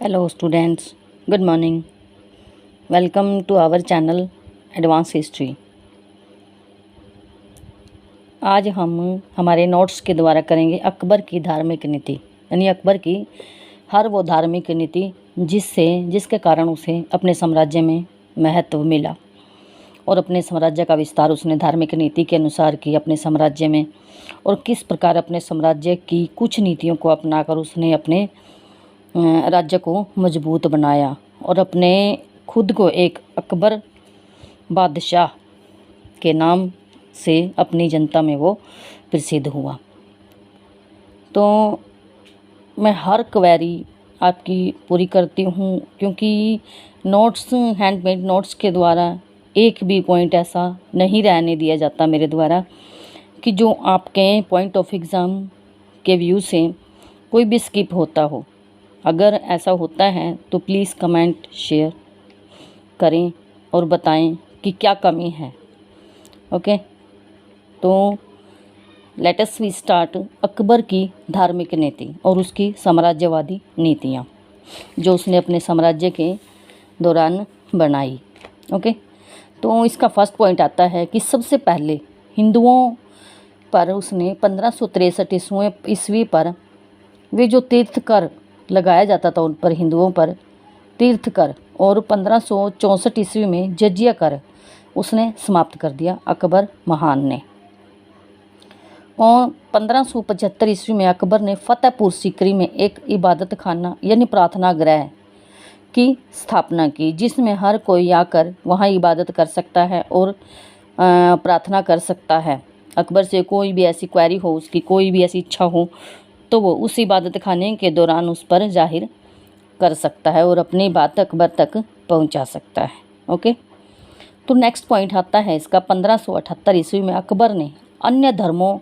Hello students, good morning. Welcome to our channel Advanced History. आज हम हमारे notes के द्वारा करेंगे अकबर की धार्मिक नीति, यानी अकबर की हर वो धार्मिक नीति जिसके कारण उसे अपने साम्राज्य में महत्व मिला और अपने साम्राज्य का विस्तार उसने धार्मिक नीति के अनुसार की अपने साम्राज्य में, और किस प्रकार अपने साम्राज्य की कुछ नीतियों को अपनाकर उसने अपने राज्य को मजबूत बनाया और अपने खुद को एक अकबर बादशाह के नाम से अपनी जनता में वो प्रसिद्ध हुआ। तो मैं हर क्वेरी आपकी पूरी करती हूँ, क्योंकि नोट्स हैंडमेड नोट्स के द्वारा एक भी पॉइंट ऐसा नहीं रहने दिया जाता मेरे द्वारा कि जो आपके पॉइंट ऑफ एग्ज़ाम के व्यू से कोई भी स्किप होता हो। अगर ऐसा होता है तो प्लीज़ कमेंट शेयर करें और बताएं कि क्या कमी है। ओके, तो let us we start Akbar की धार्मिक नीति और उसकी साम्राज्यवादी नीतियाँ जो उसने अपने साम्राज्य के दौरान बनाई। ओके, तो इसका फर्स्ट पॉइंट आता है कि सबसे पहले हिंदुओं पर उसने 1563 ईस्वी पर वे जो तीर्थ कर लगाया जाता था उन पर, हिंदुओं पर तीर्थ कर, और 1564 ईस्वी में जजिया कर उसने समाप्त कर दिया अकबर महान ने। और 1575 ईस्वी में अकबर ने फतेहपुर सीकरी में एक इबादत खाना यानी प्रार्थना गृह की स्थापना की, जिसमें हर कोई आकर वहाँ इबादत कर सकता है और प्रार्थना कर सकता है। अकबर से कोई भी ऐसी क्वेरी हो, उसकी कोई भी ऐसी इच्छा हो, तो वो उस इबादत खाने के दौरान उस पर जाहिर कर सकता है और अपनी बात अकबर तक पहुंचा सकता है। ओके, तो नेक्स्ट पॉइंट आता है इसका 1578 ईस्वी में अकबर ने अन्य धर्मों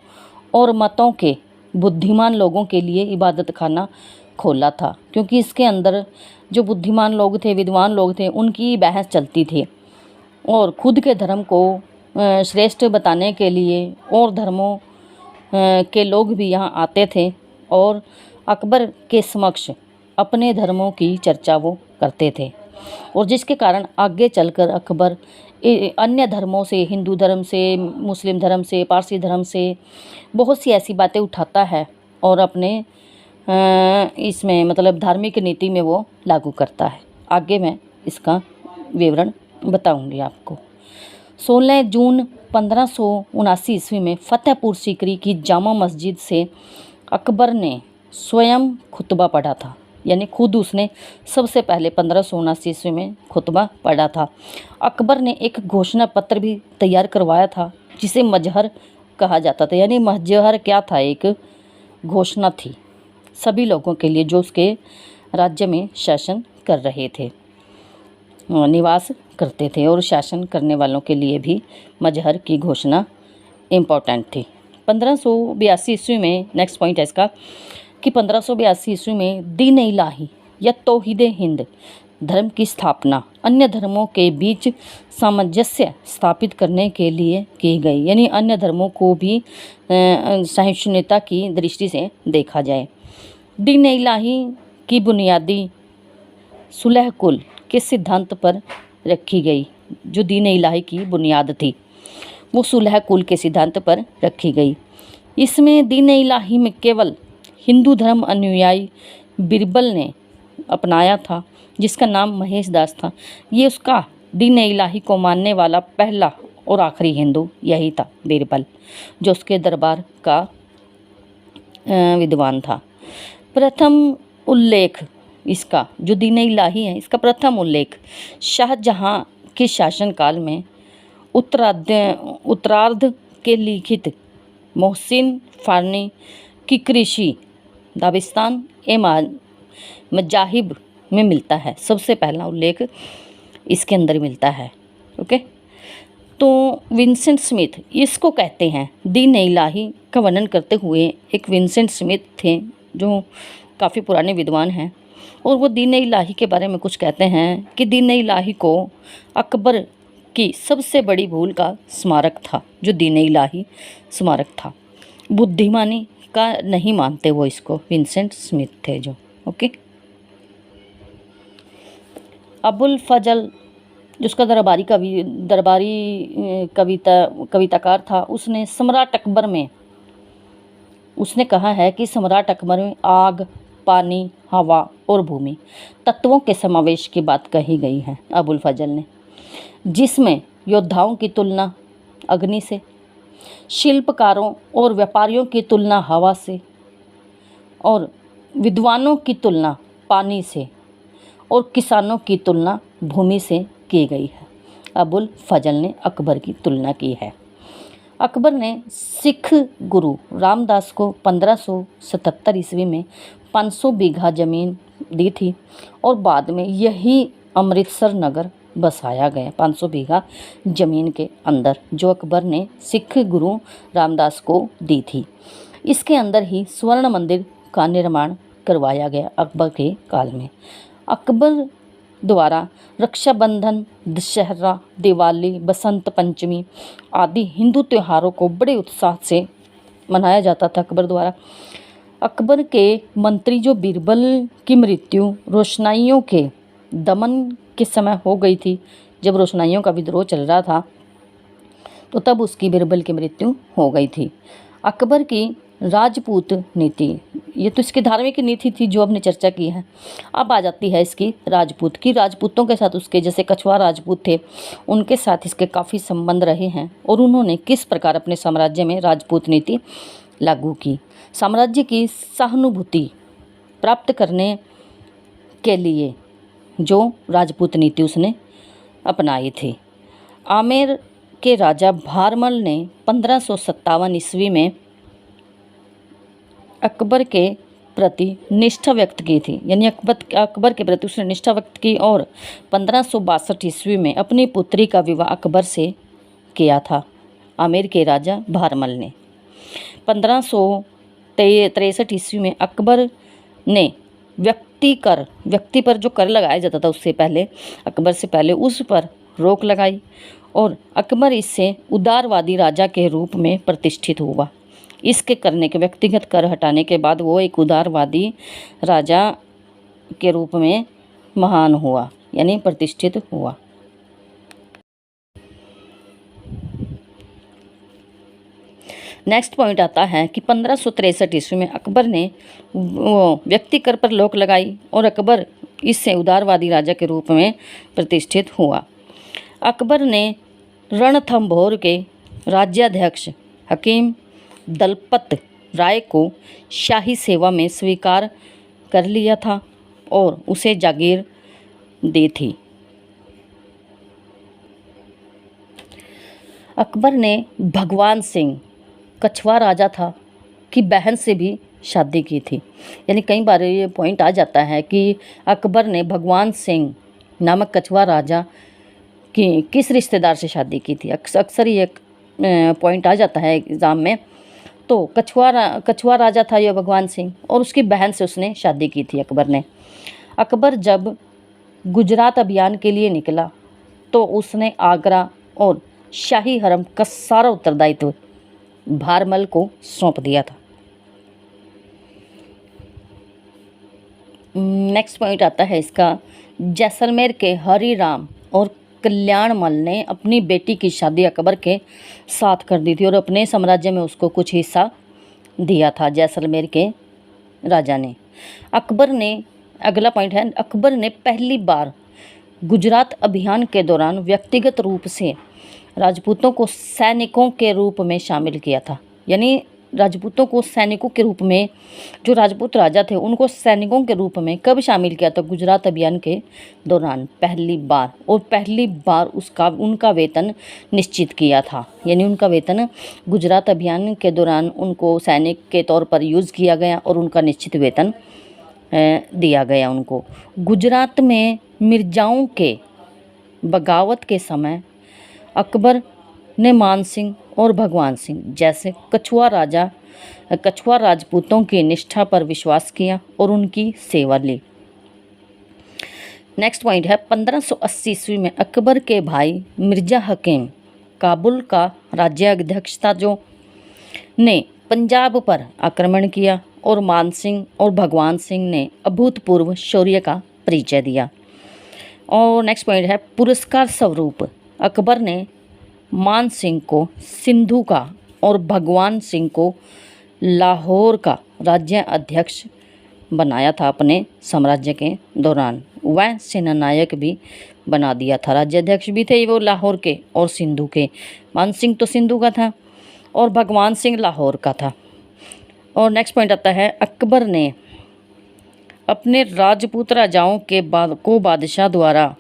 और मतों के बुद्धिमान लोगों के लिए इबादत खाना खोला था, क्योंकि इसके अंदर जो बुद्धिमान लोग थे, विद्वान लोग थे, उनकी बहस चलती थी और खुद के धर्म को श्रेष्ठ बताने के लिए और धर्मों के लोग भी यहाँ आते थे और अकबर के समक्ष अपने धर्मों की चर्चा वो करते थे, और जिसके कारण आगे चलकर अकबर अन्य धर्मों से, हिंदू धर्म से, मुस्लिम धर्म से, पारसी धर्म से बहुत सी ऐसी बातें उठाता है और अपने इसमें मतलब धार्मिक नीति में वो लागू करता है। आगे मैं इसका विवरण बताऊंगी आपको। 16 जून 1579 ईस्वी में फतेहपुर सीकरी की जामा मस्जिद से अकबर ने स्वयं खुतबा पढ़ा था, यानी खुद उसने सबसे पहले 1579 ईस्वी में खुतबा पढ़ा था। अकबर ने एक घोषणा पत्र भी तैयार करवाया था जिसे मजहर कहा जाता था, यानी मजहर क्या था, एक घोषणा थी सभी लोगों के लिए जो उसके राज्य में शासन कर रहे थे, निवास करते थे, और शासन करने वालों के लिए भी मजहर की घोषणा इम्पोर्टेंट थी। 1582 ईस्वी में नेक्स्ट पॉइंट है इसका कि 1582 ईस्वी में दीन इलाही या तौहीद हिंद धर्म की स्थापना अन्य धर्मों के बीच सामंजस्य स्थापित करने के लिए की गई, यानी अन्य धर्मों को भी सहिष्णुता की दृष्टि से देखा जाए। दीन इलाही की बुनियादी सुलह कुल के सिद्धांत पर रखी गई। जो दीन इलाही की बुनियाद थी वो सुलह कुल के सिद्धांत पर रखी गई। इसमें दीन इलाही में केवल हिंदू धर्म अनुयायी बिरबल ने अपनाया था, जिसका नाम महेश दास था। ये उसका दीन इलाही को मानने वाला पहला और आखिरी हिंदू यही था, बिरबल, जो उसके दरबार का विद्वान था। प्रथम उल्लेख इसका जो दीन इलाही है, इसका प्रथम उल्लेख शाहजहां के शासनकाल में उत्तरार्ध के लिखित मोहसिन फारनी की कृषि दाबिस्तान ए मजाहिब में मिलता है। सबसे पहला उल्लेख इसके अंदर मिलता है। ओके, तो विंसेंट स्मिथ इसको कहते हैं दीन इलाही का वर्णन करते हुए। एक विंसेंट स्मिथ थे जो काफ़ी पुराने विद्वान हैं, और वो दीन इलाही के बारे में कुछ कहते हैं कि दीन इलाही को अकबर की सबसे बड़ी भूल का स्मारक था। जो दीन इलाही स्मारक था, बुद्धिमानी का नहीं मानते वो इसको, विंसेंट स्मिथ थे जो। ओके, अबुल फजल जिसका दरबारी कविताकार था, उसने सम्राट अकबर में उसने कहा है कि सम्राट अकबर में आग, पानी, हवा और भूमि तत्वों के समावेश की बात कही गई है अबुल फजल ने, जिसमें योद्धाओं की तुलना अग्नि से, शिल्पकारों और व्यापारियों की तुलना हवा से और विद्वानों की तुलना पानी से और किसानों की तुलना भूमि से की गई है। अबुल फजल ने अकबर की तुलना की है। अकबर ने सिख गुरु रामदास को 1577 ईस्वी में 500 बीघा जमीन दी थी और बाद में यही अमृतसर नगर बसाया गया 500 बीघा जमीन के अंदर, जो अकबर ने सिख गुरु रामदास को दी थी। इसके अंदर ही स्वर्ण मंदिर का निर्माण करवाया गया अकबर के काल में। अकबर द्वारा रक्षाबंधन, दशहरा, दिवाली, बसंत पंचमी आदि हिंदू त्योहारों को बड़े उत्साह से मनाया जाता था अकबर द्वारा। अकबर के मंत्री जो बीरबल की मृत्यु रोशनाइयों के दमन के समय हो गई थी, जब रोशनाइयों का विद्रोह चल रहा था तो तब उसकी बीरबल की मृत्यु हो गई थी। अकबर की राजपूत नीति, ये तो इसकी धार्मिक नीति थी जो हमने चर्चा की है। अब आ जाती है इसकी राजपूत की। राजपूतों के साथ उसके जैसे कछुआ राजपूत थे, उनके साथ इसके काफ़ी संबंध रहे हैं और उन्होंने किस प्रकार अपने साम्राज्य में राजपूत नीति लागू की। साम्राज्य की सहानुभूति प्राप्त करने के लिए जो राजपूत नीति उसने अपनाई थी। आमेर के राजा भारमल ने 1557 ईस्वी में अकबर के प्रति निष्ठा व्यक्त की थी, यानी अकबर के प्रति उसने निष्ठा व्यक्त की और 1562 ईस्वी में अपनी पुत्री का विवाह अकबर से किया था। आमेर के राजा भारमल ने 1563 ईस्वी में अकबर ने व्यक्ति पर जो कर लगाया जाता था उससे पहले, अकबर से पहले उस पर रोक लगाई और अकबर इससे उदारवादी राजा के रूप में प्रतिष्ठित हुआ। इसके करने के व्यक्तिगत कर हटाने के बाद वो एक उदारवादी राजा के रूप में महान हुआ, यानी प्रतिष्ठित हुआ। नेक्स्ट पॉइंट आता है कि 1563 ईस्वी में अकबर ने व्यक्ति कर पर रोक लगाई और अकबर इससे उदारवादी राजा के रूप में प्रतिष्ठित हुआ। अकबर ने रणथंभौर के राज्याध्यक्ष हकीम दलपत राय को शाही सेवा में स्वीकार कर लिया था और उसे जागीर दी थी। अकबर ने भगवान सिंह, कछुआ राजा था, की बहन से भी शादी की थी। यानी कई बार ये पॉइंट आ जाता है कि अकबर ने भगवान सिंह नामक कछुआ राजा की किस रिश्तेदार से शादी की थी। अक्सर ये पॉइंट आ जाता है एग्ज़ाम में। तो कछुआ राजा था यह भगवान सिंह और उसकी बहन से उसने शादी की थी अकबर ने। अकबर जब गुजरात अभियान के लिए निकला तो उसने आगरा और शाही हरम का सारा उत्तरदायित्व भारमल को सौंप दिया था। नेक्स्ट पॉइंट आता है इसका, जैसलमेर के हरि राम और कल्याणमल ने अपनी बेटी की शादी अकबर के साथ कर दी थी और अपने साम्राज्य में उसको कुछ हिस्सा दिया था जैसलमेर के राजा ने। अगला पॉइंट है, अकबर ने पहली बार गुजरात अभियान के दौरान व्यक्तिगत रूप से राजपूतों को सैनिकों के रूप में शामिल किया था। यानी राजपूतों को सैनिकों के रूप में, जो राजपूत राजा थे उनको सैनिकों के रूप में कब शामिल किया था? गुजरात अभियान के दौरान पहली बार, और पहली बार उनका वेतन निश्चित किया था। यानी उनका वेतन गुजरात अभियान के दौरान उनको सैनिक के तौर पर यूज़ किया गया और उनका निश्चित वेतन दिया गया उनको। गुजरात में मिर्जाओं के बगावत के समय अकबर ने मान सिंह और भगवान सिंह जैसे कछुआ राजपूतों की निष्ठा पर विश्वास किया और उनकी सेवा ली। नेक्स्ट पॉइंट है, 1580 ईस्वी में अकबर के भाई मिर्जा हकीम काबुल का राज्याध्यक्ष था, जो ने पंजाब पर आक्रमण किया और मान सिंह और भगवान सिंह ने अभूतपूर्व शौर्य का परिचय दिया। और नेक्स्ट पॉइंट है पुरस्कार स्वरूप अकबर ने मान सिंह को सिंधु का और भगवान सिंह को लाहौर का राज्य अध्यक्ष बनाया था। अपने साम्राज्य के दौरान वह सेनानायक भी बना दिया था। राज्याध्यक्ष भी थे वो लाहौर के और सिंधु के। मान सिंह तो सिंधु का था और भगवान सिंह लाहौर का था। और नेक्स्ट पॉइंट आता है अकबर ने अपने राजपूत राजाओं के बादशाह द्वारा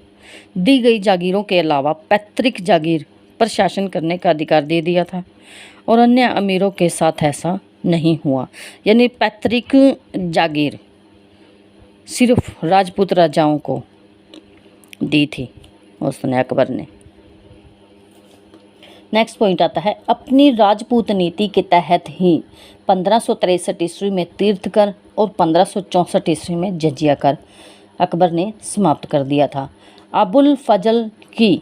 दी गई जागीरों के अलावा पैतृक जागीर पर शासन करने का अधिकार दे दिया था और अन्य अमीरों के साथ ऐसा नहीं हुआ। यानी पैतृक जागीर सिर्फ राजपूत राजाओं को दी थी उसने अकबर ने। नेक्स्ट पॉइंट आता है अपनी राजपूत नीति के तहत ही 1563 ईस्वी में तीर्थकर और 1564 ईस्वी में जजिया कर अकबर ने समाप्त कर दिया था। अबुल फजल की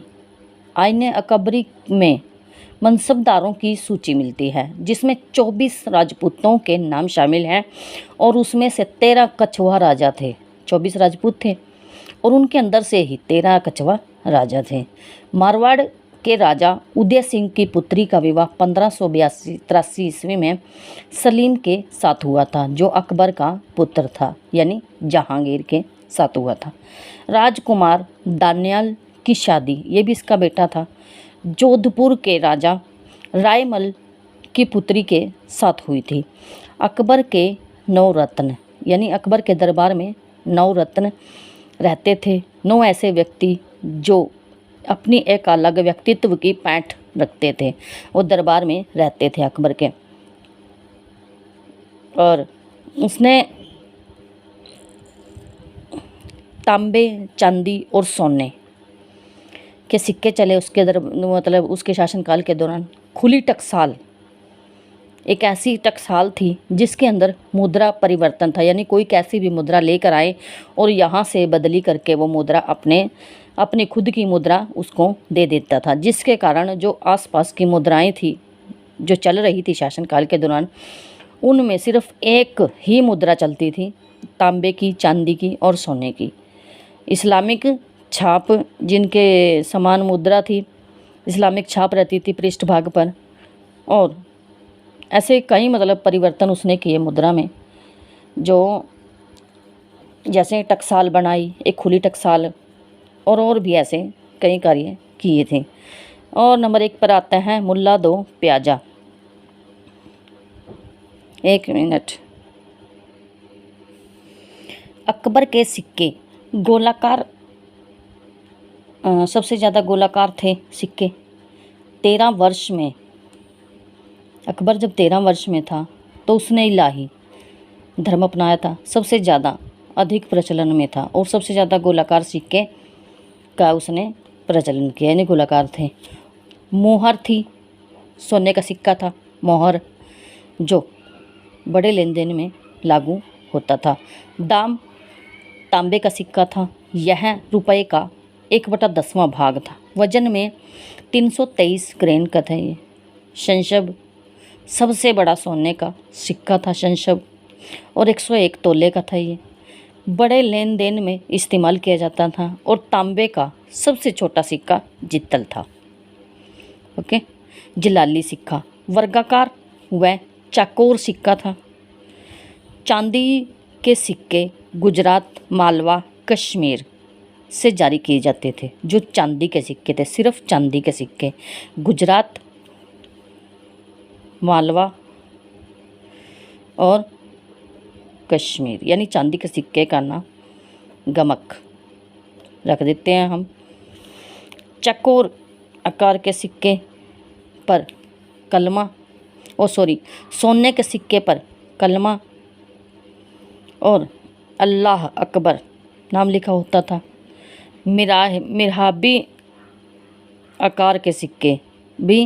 आईने अकबरी में मनसबदारों की सूची मिलती है जिसमें 24 राजपूतों के नाम शामिल हैं और उसमें से 13 कछुआ राजा थे। 24 राजपूत थे और उनके अंदर से ही 13 कछुआ राजा थे। मारवाड़ के राजा उदय सिंह की पुत्री का विवाह 1582-83 ईस्वी में सलीम के साथ हुआ था जो अकबर का पुत्र था यानी जहांगीर के साथ हुआ था। राजकुमार दानियाल की शादी ये भी इसका बेटा था जोधपुर के राजा रायमल की पुत्री के साथ हुई थी। अकबर के 9 रत्न यानी अकबर के दरबार में 9 रत्न रहते थे। 9 ऐसे व्यक्ति जो अपनी एक अलग व्यक्तित्व की पैठ रखते थे वो दरबार में रहते थे अकबर के। और उसने तांबे चांदी और सोने के सिक्के चले उसके मतलब उसके शासनकाल के दौरान। खुली टकसाल एक ऐसी टकसाल थी जिसके अंदर मुद्रा परिवर्तन था यानी कोई कैसी भी मुद्रा लेकर आए और यहाँ से बदली करके वो मुद्रा अपनी खुद की मुद्रा उसको दे देता था जिसके कारण जो आसपास की मुद्राएं थी जो चल रही थी शासनकाल के दौरान उनमें सिर्फ एक ही मुद्रा चलती थी तांबे की चांदी की और सोने की। इस्लामिक छाप जिनके समान मुद्रा थी इस्लामिक छाप रहती थी पृष्ठभाग पर और ऐसे कई मतलब परिवर्तन उसने किए मुद्रा में जो जैसे टकसाल बनाई एक खुली टकसाल और भी ऐसे कई कार्य किए थे। और नंबर 1 पर आता है मुल्ला दो प्याजा। एक मिनट। अकबर के सिक्के गोलाकार सबसे ज़्यादा गोलाकार थे सिक्के। 13 वर्ष में अकबर जब 13 वर्ष में था तो उसने इलाही धर्म अपनाया था। सबसे ज़्यादा अधिक प्रचलन में था और सबसे ज़्यादा गोलाकार सिक्के का उसने प्रचलन किया यानी गोलाकार थे। मोहर थी सोने का सिक्का था मोहर जो बड़े लेन देन में लागू होता था। दाम तांबे का सिक्का था यह रुपए का 1/10वां भाग था। वजन में 323 ग्रेन का था ये। शंशब सबसे बड़ा सोने का सिक्का था शंशब और 101 तोले का था ये। बड़े लेन देन में इस्तेमाल किया जाता था और तांबे का सबसे छोटा सिक्का जित्तल था। ओके। जलाली सिक्का वर्गाकार व चौकोर सिक्का था। चांदी के सिक्के गुजरात मालवा कश्मीर से जारी किए जाते थे। जो चांदी के सिक्के थे सिर्फ चांदी के सिक्के गुजरात मालवा और कश्मीर यानी चांदी के सिक्के का नाम गमक रख देते हैं हम। चकोर आकार के सिक्के पर कलमा सोने के सिक्के पर कलमा और अल्लाह अकबर नाम लिखा होता था। मिरहाबी आकार के सिक्के भी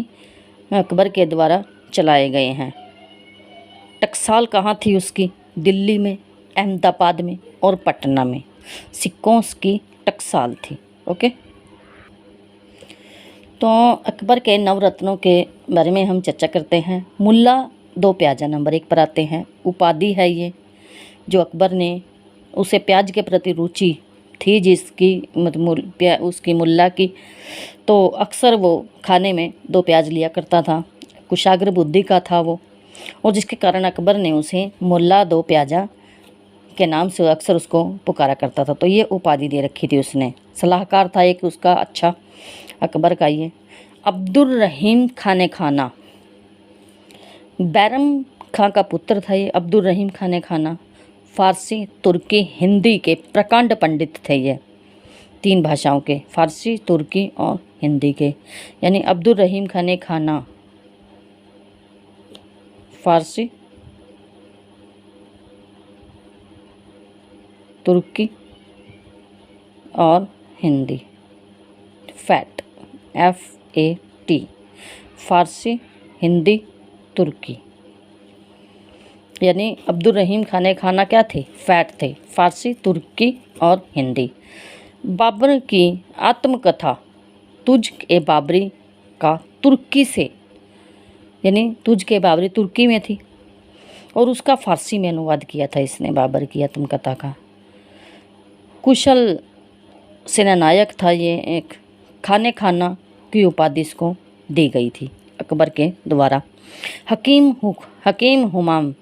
अकबर के द्वारा चलाए गए हैं। टकसाल कहाँ थी उसकी? दिल्ली में अहमदाबाद में और पटना में सिक्कों की टकसाल थी। ओके। तो अकबर के नवरत्नों के बारे में हम चर्चा करते हैं। मुल्ला दो प्याजा नंबर 1 पर आते हैं। उपाधि है ये जो अकबर ने उसे प्याज के प्रति रुचि थी जिसकी उसकी मुल्ला की, तो अक्सर वो खाने में 2 प्याज लिया करता था। कुशाग्र बुद्धि का था वो, और जिसके कारण अकबर ने उसे मुल्ला 2 प्याजा के नाम से अक्सर उसको पुकारा करता था। तो ये उपाधि दे रखी थी उसने। सलाहकार था एक उसका अच्छा अकबर का ये। अब्दुल रहीम खाने खाना, बैरम खां का पुत्र था ये अब्दुल रहीम खाने खाना। फ़ारसी, तुर्की, हिंदी के प्रकांड पंडित थे ये, 3 भाषाओं के, फ़ारसी, तुर्की और हिंदी के। यानी अब्दुल रहीम खाने खाना फ़ारसी, तुर्की और हिंदी। फैट, FAT, फ़ारसी, हिंदी, तुर्की। यानी अब्दुल रहीम खाने खाना क्या थे? फैट थे, फ़ारसी, तुर्की और हिंदी। बाबर की आत्मकथा तुझ ए बाबरी का तुर्की से, यानी तुझ के बाबरी तुर्की में थी और उसका फ़ारसी में अनुवाद किया था इसने बाबर की आत्मकथा का। कुशल सेनानायक था ये एक। खाने खाना की उपाधि इसको दी गई थी अकबर के द्वारा। हकीम हुमायूं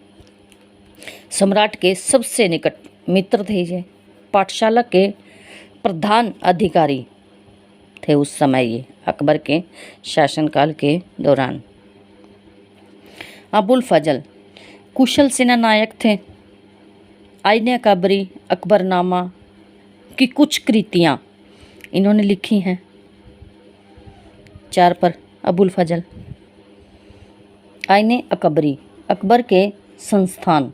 सम्राट के सबसे निकट मित्र थे ये। पाठशाला के प्रधान अधिकारी थे उस समय ये, अकबर के शासनकाल के दौरान। अबुल फजल कुशल सेनानायक थे। आईने अकबरी, अकबरनामा की कुछ कृतियाँ इन्होंने लिखी हैं। 4 पर अबुल फजल। आईने अकबरी, अकबर के संस्थान,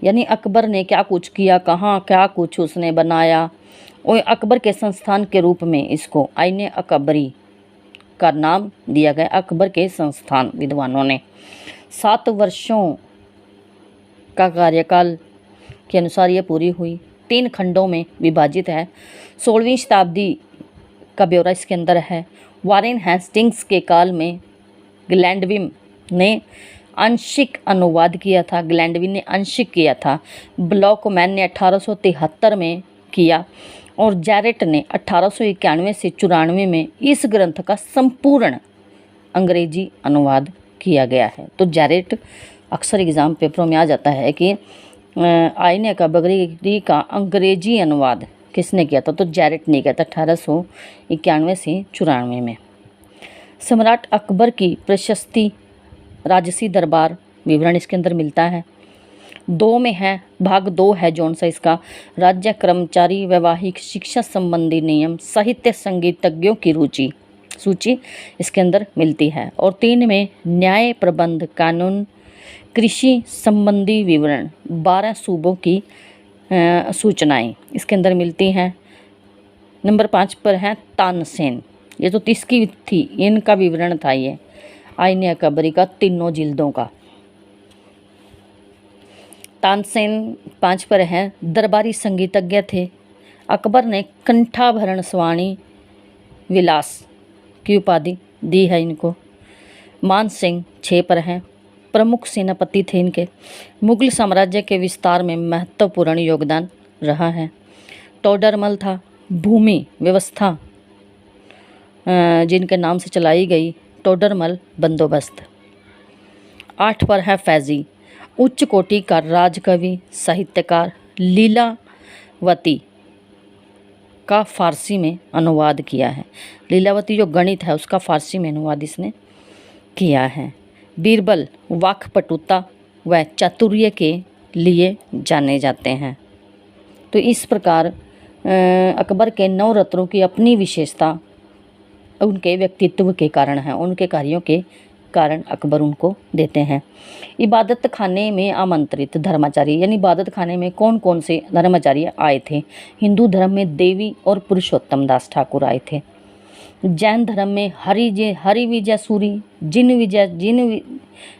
यानी अकबर ने क्या कुछ किया, कहाँ क्या कुछ उसने बनाया, और अकबर के संस्थान के रूप में इसको आईने अकबरी का नाम दिया गया। अकबर के संस्थान विद्वानों ने 7 वर्षों का कार्यकाल के अनुसार ये पूरी हुई। 3 खंडों में विभाजित है। 16वीं शताब्दी का ब्यौरा इसके अंदर है। वारेन हेस्टिंग्स के काल में ग्लैंडविन ने आंशिक अनुवाद किया था। ग्लैंडविन ने आंशिक किया था। ब्लॉकमैन ने 1873 में किया और जैरेट ने 1891 से 94 में इस ग्रंथ का संपूर्ण अंग्रेजी अनुवाद किया गया है। तो जैरेट अक्सर एग्ज़ाम पेपरों में आ जाता है कि आईने अकबरी का अंग्रेजी अनुवाद किसने किया था, तो जैरेट ने किया था 1891 से 94 में। सम्राट अकबर की प्रशस्ति, राजसी दरबार विवरण इसके अंदर मिलता है। 2 में है, भाग 2 है जौन सा इसका, राज्य कर्मचारी, वैवाहिक शिक्षा संबंधी नियम, साहित्य संगीतज्ञों की सूची इसके अंदर मिलती है। और 3 में न्याय प्रबंध, कानून, कृषि संबंधी विवरण, 12 सूबों की सूचनाएं इसके अंदर मिलती हैं। नंबर 5 पर है तानसेन, ये तो 30 की थी, इनका विवरण था ये आईने अकबरी का 3 जिल्दों का। तानसेन 5 पर है। दरबारी संगीतज्ञ थे। अकबर ने कंठाभरण स्वाणी विलास की उपाधि दी है इनको। मान सिंह 6 पर हैं। प्रमुख सेनापति थे इनके। मुगल साम्राज्य के विस्तार में महत्वपूर्ण योगदान रहा है। टोडरमल था। भूमि व्यवस्था जिनके नाम से चलाई गई, टोडरमल बंदोबस्त। 8 पर है फैज़ी, उच्च कोटि का राजकवि, साहित्यकार। लीलावती का फ़ारसी में अनुवाद किया है। लीलावती जो गणित है उसका फ़ारसी में अनुवाद इसने किया है। बीरबल वाक्पटुता व चातुर्य के लिए जाने जाते हैं। तो इस प्रकार अकबर के 9 रत्नों की अपनी विशेषता उनके व्यक्तित्व के कारण है, उनके कार्यों के कारण अकबर उनको देते हैं। इबादत खाने में आमंत्रित धर्माचार्य, यानी इबादत खाने में कौन कौन से धर्माचार्य आए थे? हिंदू धर्म में देवी और पुरुषोत्तम दास ठाकुर आए थे। जैन धर्म में हरि विजय सूरी,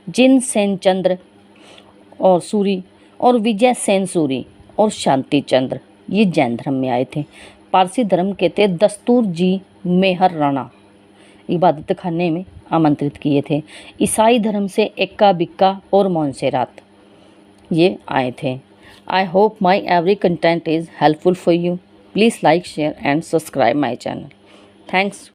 जिन सेन चंद्र और सूरी, और विजय सेन सूरी और शांति चंद्र, ये जैन धर्म में आए थे। पारसी धर्म के थे दस्तूर जी मेहर राणा, इबादत खाने में आमंत्रित किए थे। ईसाई धर्म से एक्का बिक्का और मोंसेरात ये आए थे। I hope my every content is helpful for you. Please like, share and subscribe my channel. Thanks.